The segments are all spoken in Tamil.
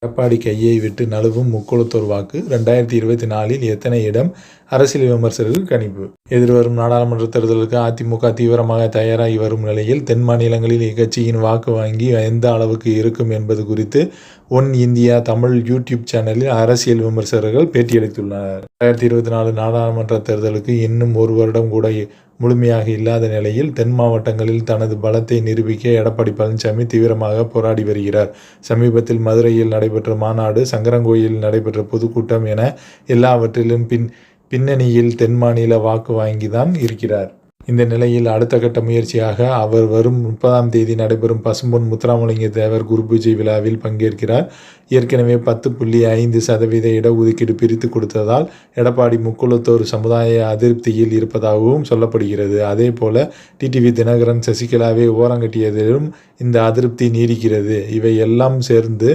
எடப்பாடி கையை விட்டு நழுவும் முக்குளத்தோர் வாக்கு 2024இல் எத்தனை இடம்? அரசியல் விமர்சகர்கள் கணிப்பு. எதிர்வரும் நாடாளுமன்ற தேர்தலுக்கு அதிமுக தீவிரமாக தயாராகி வரும் நிலையில் தென் மாநிலங்களில் இக்கட்சியின் வாக்கு வங்கி எந்த அளவுக்கு இருக்கும் என்பது குறித்து ஒன் இந்தியா தமிழ் யூடியூப் சேனலில் அரசியல் விமர்சகர்கள் பேட்டியளித்துள்ளனர். 2024 நாடாளுமன்ற தேர்தலுக்கு இன்னும் ஒரு வருடம் கூட முழுமையாக இல்லாத நிலையில் தென் மாவட்டங்களில் தனது பலத்தை நிரூபிக்க எடப்பாடி பழனிசாமி தீவிரமாக போராடி வருகிறார். சமீபத்தில் மதுரையில் நடைபெற்ற மாநாடு, சங்கரன்கோயிலில் நடைபெற்ற பொதுக்கூட்டம் என எல்லாவற்றிலும் பின்னணியில் தென் மாநில வாக்கு வாங்கிதான் இருக்கிறார். இந்த நிலையில் அடுத்த கட்ட முயற்சியாக அவர் வரும் 30ஆம் தேதி நடைபெறும் பசும்பொன் முத்துராமலிங்க தேவர் குரு பூஜை விழாவில் பங்கேற்கிறார். ஏற்கனவே 10.5% இடஒதுக்கீடு பிரித்து கொடுத்ததால் எடப்பாடி முக்குளத்தோர் சமுதாய அதிருப்தியில் இருப்பதாகவும் சொல்லப்படுகிறது. அதேபோல டிடிவி தினகரன் சசிகலாவை ஓரங்கட்டியதிலும் இந்த அதிருப்தி நீடிக்கிறது. இவை எல்லாம் சேர்ந்து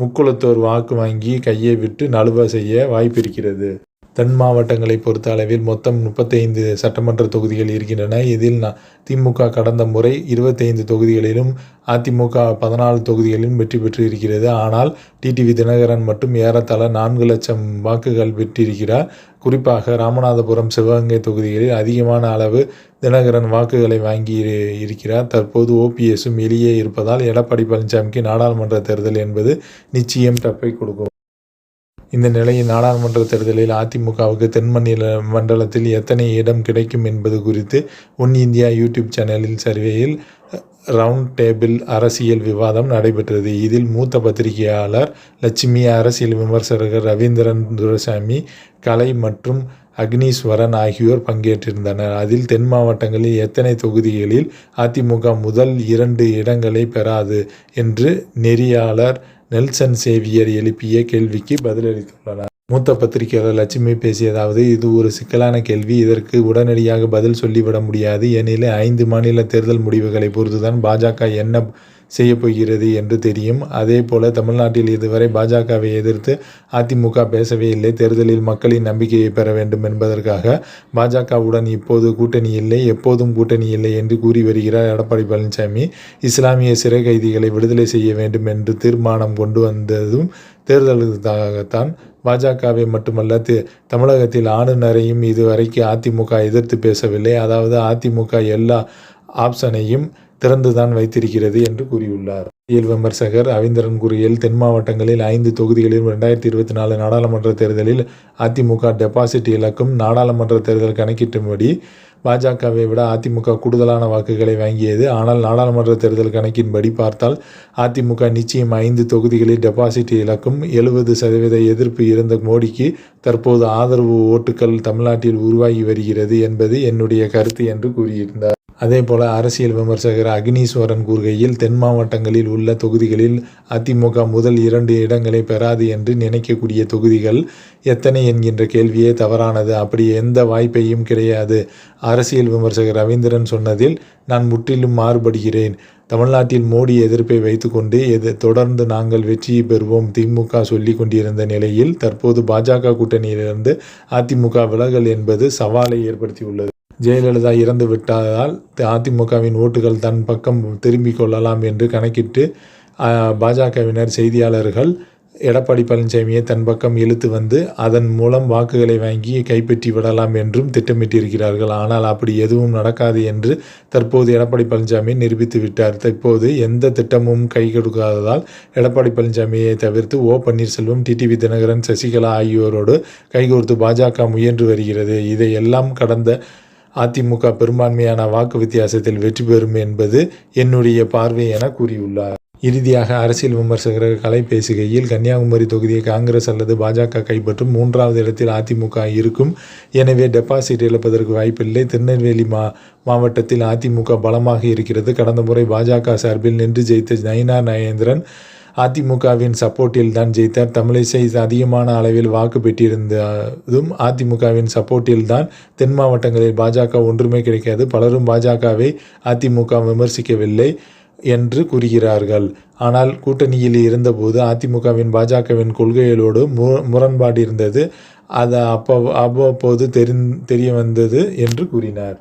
முக்குளத்தோர் வாக்கு வங்கி கையை விட்டு நழுவ செய்ய வாய்ப்பிருக்கிறது. தென் மாவட்டங்களை பொறுத்த அளவில் மொத்தம் 35 சட்டமன்ற தொகுதிகள் இருக்கின்றன. இதில் திமுக கடந்த முறை 25 தொகுதிகளிலும் அதிமுக 14 தொகுதிகளிலும் வெற்றி பெற்று இருக்கிறது. ஆனால் டிடிவி தினகரன் மட்டும் ஏறத்தாழ 4 லட்சம் வாக்குகள் பெற்றிருக்கிறார். குறிப்பாக ராமநாதபுரம், சிவகங்கை தொகுதிகளில் அதிகமான அளவு தினகரன் வாக்குகளை வாங்கி இருக்கிறார். தற்போது ஓபிஎஸும் வெளியே இருப்பதால் எடப்பாடி பழனிசாமிக்கு நாடாளுமன்ற தேர்தல் என்பது நிச்சயம் டஃப்பை கொடுக்கும். இந்த நிலையில் நாடாளுமன்ற தேர்தலில் அதிமுகவுக்கு தென் மண்டலத்தில் எத்தனை இடம் கிடைக்கும் என்பது குறித்து ஒன் இந்தியா யூடியூப் சேனலில் சர்வேயில் ரவுண்ட் டேபிள் அரசியல் விவாதம் நடைபெற்றது. இதில் மூத்த பத்திரிகையாளர் லட்சுமி, அரசியல் விமர்சகர் ரவீந்திரன் துரைசாமி, கலை மற்றும் அக்னீஸ்வரன் ஆகியோர் பங்கேற்றிருந்தனர். அதில் தென் மாவட்டங்களில் எத்தனை தொகுதிகளில் அதிமுக முதல் 2 இடங்களை பெறாது என்று நெறியாளர் நெல்சன் சேவியர் எழுப்பிய கேள்விக்கு பதிலளித்துள்ளனர். மூத்த பத்திரிகையாளர் லட்சுமி பேசியதாவது, இது ஒரு சிக்கலான கேள்வி. இதற்கு உடனடியாக பதில் சொல்லிவிட முடியாது. ஏனெனில் 5 மாநில தேர்தல் முடிவுகளை பொறுத்துதான் பாஜக என்ன செய்யப்போகிறது என்று தெரியும். அதேபோல தமிழ்நாட்டில் இதுவரை பாஜகவை எதிர்த்து அதிமுக பேசவே இல்லை. தேர்தலில் மக்களின் நம்பிக்கையை பெற வேண்டும் என்பதற்காக பாஜகவுடன் இப்போது கூட்டணி இல்லை, எப்போதும் கூட்டணி இல்லை என்று கூறி வருகிறார் எடப்பாடி பழனிசாமி. இஸ்லாமிய சிறை கைதிகளை விடுதலை செய்ய வேண்டும் என்று தீர்மானம் கொண்டு வந்ததும் தேர்தலுக்காகத்தான். பாஜகவை மட்டுமல்ல, தமிழகத்தில் ஆளுநரையும் இதுவரைக்கு அதிமுக எதிர்த்து பேசவில்லை. அதாவது அதிமுக எல்லா ஆப்ஷனையும் திறந்துதான் வைத்திருக்கிறது என்று கூறியுள்ளார். அரசியல் விமர்சகர் ரவீந்திரன் கூறுகையில், தென் மாவட்டங்களில் 5 தொகுதிகளிலும் 2024 நாடாளுமன்ற தேர்தலில் அதிமுக டெபாசிட் இழக்கும். நாடாளுமன்ற தேர்தல் கணக்கிட்டும்படி பாஜகவை விட அதிமுக கூடுதலான வாக்குகளை வாங்கியது. ஆனால் நாடாளுமன்ற தேர்தல் கணக்கின்படி பார்த்தால் அதிமுக நிச்சயம் 5 தொகுதிகளில் டெபாசிட் இழக்கும். 70% எதிர்ப்பு இருந்த மோடிக்கு தற்போது ஆதரவு ஓட்டுகள் தமிழ்நாட்டில் உருவாகி வருகிறது என்பது என்னுடைய கருத்து என்று கூறியிருந்தார். அதேபோல அரசியல் விமர்சகர் அக்னீஸ்வரன் கூறுகையில், தென் மாவட்டங்களில் உள்ள தொகுதிகளில் அதிமுக முதல் 2 இடங்களை பெறாது என்று நினைக்கக்கூடிய தொகுதிகள் எத்தனை என்கின்ற கேள்வியே தவறானது. அப்படி எந்த வாய்ப்பையும் கிடையாது. அரசியல் விமர்சகர் ரவீந்திரன் சொன்னதில் நான் முற்றிலும் மாறுபடுகிறேன். தமிழ்நாட்டில் மோடி எதிர்ப்பை வைத்துக்கொண்டு தொடர்ந்து நாங்கள் வெற்றியை பெறுவோம் திமுக சொல்லிக் கொண்டிருந்த நிலையில் தற்போது பாஜக கூட்டணியிலிருந்து அதிமுக விலகல் என்பது சவாலை ஏற்படுத்தியுள்ளது. ஜெயலலிதா இறந்து விட்டதால் அதிமுகவின் ஓட்டுகள் தன் பக்கம் திரும்பிக் கொள்ளலாம் என்று கணக்கிட்டு பாஜகவினர் செய்தியாளர்கள் எடப்பாடி பழனிசாமியை தன் பக்கம் இழுத்து வந்து அதன் மூலம் வாக்குகளை வாங்கி கைப்பற்றி விடலாம் என்றும் திட்டமிட்டிருக்கிறார்கள். ஆனால் அப்படி எதுவும் நடக்காது என்று தற்போது எடப்பாடி பழனிசாமி நிரூபித்து விட்டார். தற்போது எந்த திட்டமும் கை கொடுக்காததால் எடப்பாடி பழனிசாமியை தவிர்த்து பன்னீர்செல்வம், டிடிவி தினகரன், சசிகலா ஆகியோரோடு கைகோர்த்து பாஜக முயன்று வருகிறது. இதையெல்லாம் கடந்த அதிமுக பெரும்பான்மையான வாக்கு வித்தியாசத்தில் வெற்றி பெறும் என்பது என்னுடைய பார்வை என கூறியுள்ளார். இறுதியாக அரசியல் விமர்சகர் கலை பேசுகையில், கன்னியாகுமரி தொகுதியை காங்கிரஸ் அல்லது பாஜக கைப்பற்றும். 3வது இடத்தில் அதிமுக இருக்கும். எனவே டெபாசிட் இழப்பதற்கு வாய்ப்பில்லை. திருநெல்வேலி மாவட்டத்தில் அதிமுக பலமாக இருக்கிறது. கடந்த முறை பாஜக சார்பில் நின்று ஜெயித்த நயினார் நாகேந்திரன் அதிமுகவின் சப்போர்ட்டில் தான் ஜெயித்தார். தமிழிசை அதிகமான அளவில் வாக்கு பெற்றிருந்ததும் அதிமுகவின் சப்போர்ட்டில் தான். தென் மாவட்டங்களில் பாஜக ஒன்றுமே கிடைக்காது. பலரும் பாஜகவை அதிமுக விமர்சிக்கவில்லை என்று கூறுகிறார்கள். ஆனால் கூட்டணியில் இருந்தபோது அதிமுகவின் பாஜகவின் கொள்கைகளோடு முரண்பாடு இருந்தது. அது அவ்வப்போது தெரிய வந்தது என்று கூறினார்.